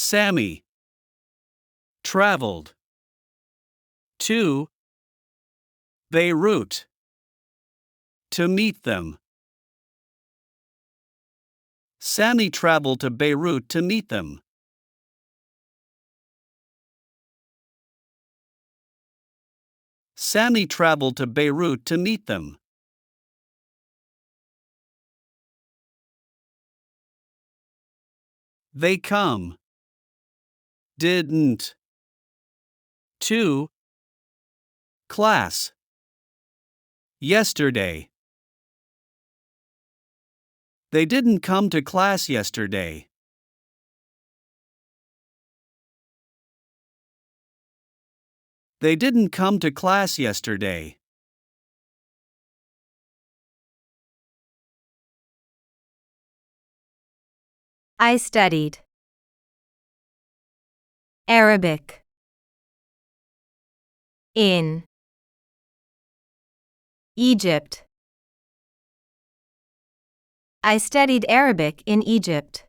Sammy traveled to Beirut to meet them. Sammy traveled to Beirut to meet them. Sammy traveled to Beirut to meet them. They come. Didn't. To. Class. Yesterday. They didn't come to class yesterday. They didn't come to class yesterday. I studied Arabic in Egypt. I studied Arabic in Egypt.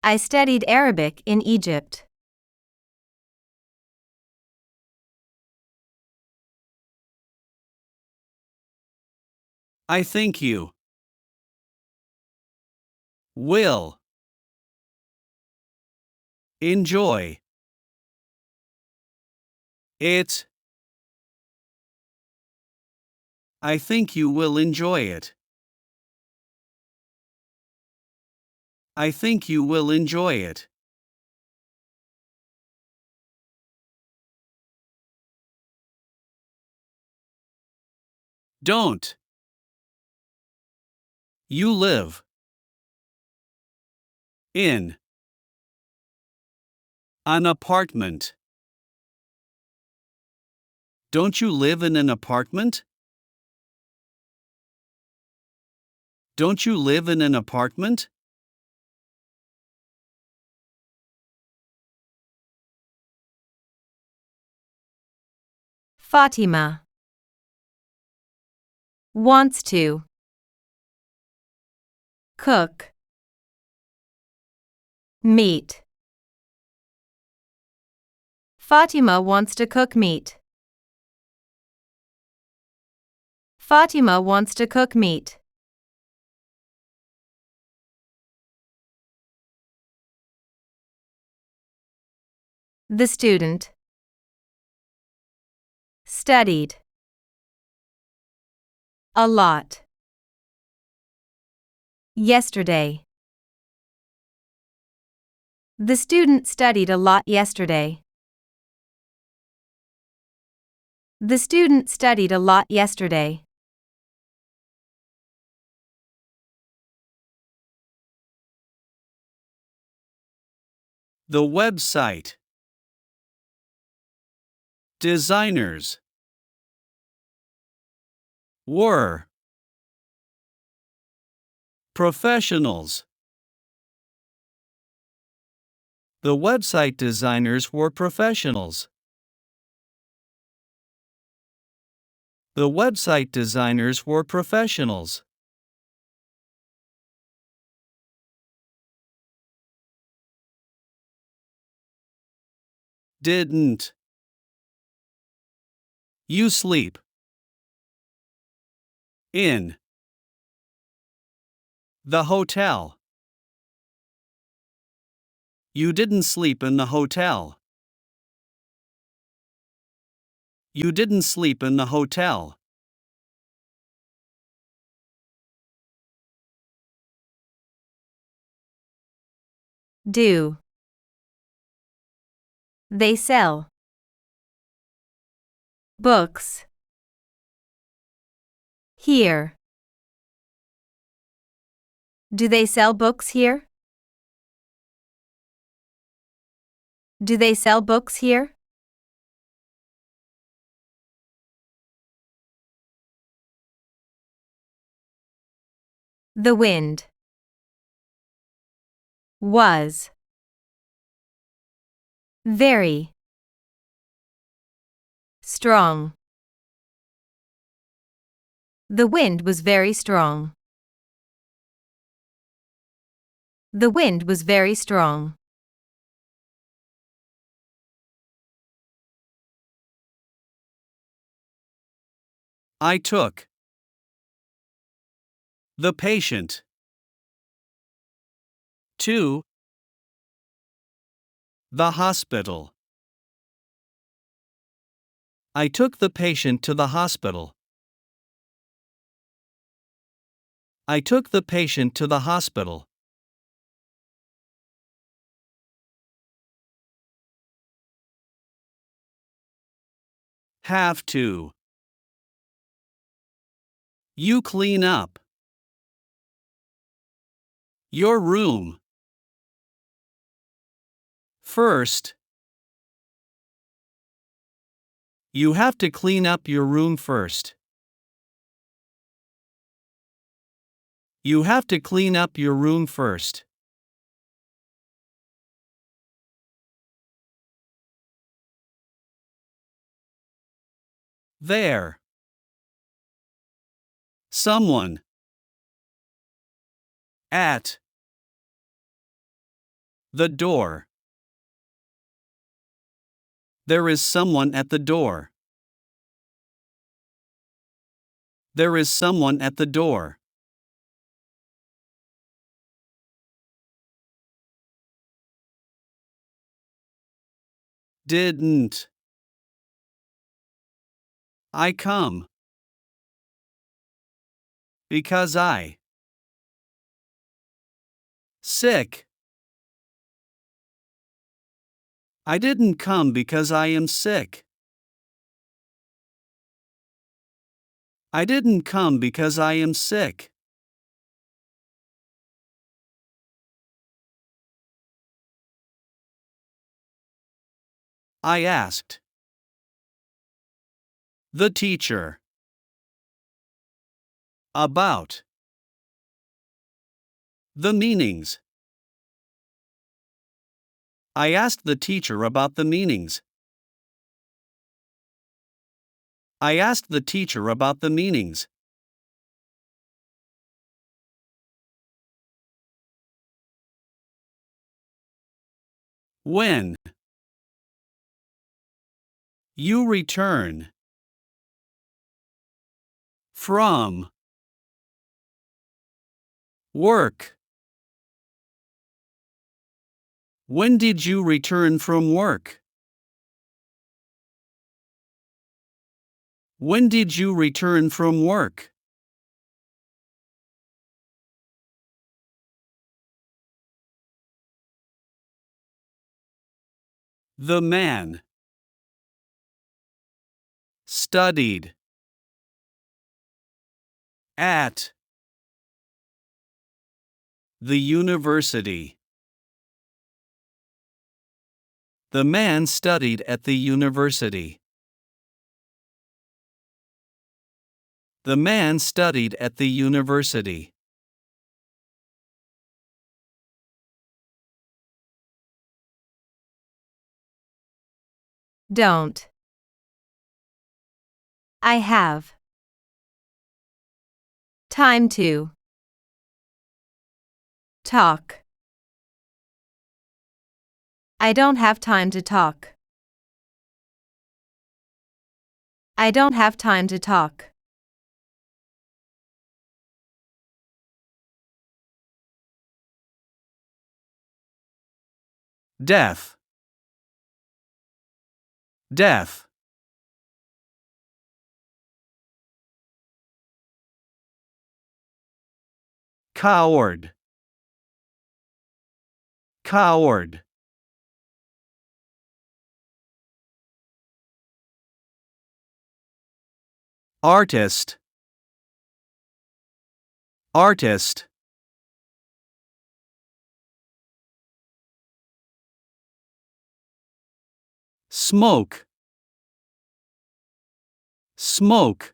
I studied Arabic in Egypt. I think you will enjoy it. I think you will enjoy it. I think you will enjoy it. Don't. You live in an apartment. Don't you live in an apartment? Don't you live in an apartment? Fatima wants to cook meat. Fatima wants to cook meat. Fatima wants to cook meat. The student studied a lot yesterday. The student studied a lot yesterday. The student studied a lot yesterday. The website. Designers were professionals. The website designers were professionals. The website designers were professionals. Didn't. You sleep in the hotel. You didn't sleep in the hotel. You didn't sleep in the hotel. Do. They sell books here. Do they sell books here? Do they sell books here? The wind was very strong. The wind was very strong. The wind was very strong. I took the patient to the hospital. I took the patient to the hospital. I took the patient to the hospital. Have to. You clean up your room first. You have to clean up your room first. You have to clean up your room first. There. Someone. At. The door. There is someone at the door. There is someone at the door. Didn't I come? Because I sick. I didn't come because I am sick. I didn't come because I am sick. I asked the teacher about the meanings. I asked the teacher about the meanings. I asked the teacher about the meanings. When you return from work. When did you return from work? When did you return from work? The man studied at the university. The man studied at the university. The man studied at the university. Don't. I have time to talk. I don't have time to talk. I don't have time to talk. Deaf. Deaf. Coward. Coward. Artist. Artist. Smoke. Smoke.